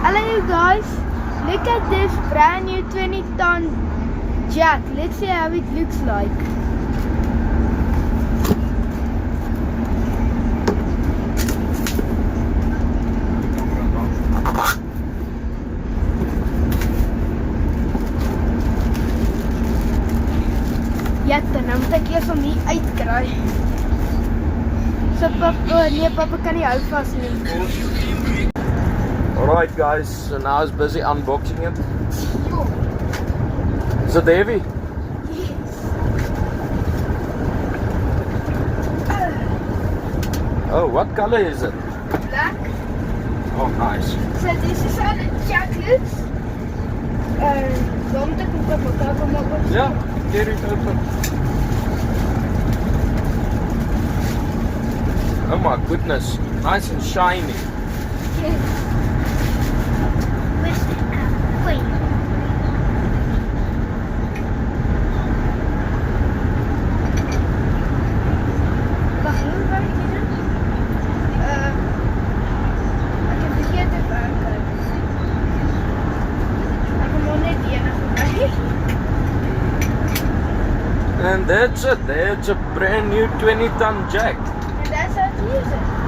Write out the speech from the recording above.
Hello you guys, look at this brand new 20-ton jack. Let's see how it looks like. Ja, dan moet ek eers om hier uitkry. So papa, nee papa kan nie hou vas nie. Alright guys, so now he's busy unboxing it. Is it heavy? Yes. Oh, what color is it? Black. Oh, nice. So this is how the jack looks. Waarom moet ek hem op elkaar maken? Yeah, get it open. Oh my goodness, nice and shiny. Yes. Where's the queen? Wacht, hoe werkt die dan? Ik heb verkeerd even aankijken. Ik heb nog net die ene voorbij. And that's it, that's a brand new 20-ton jack. And that's how to use it.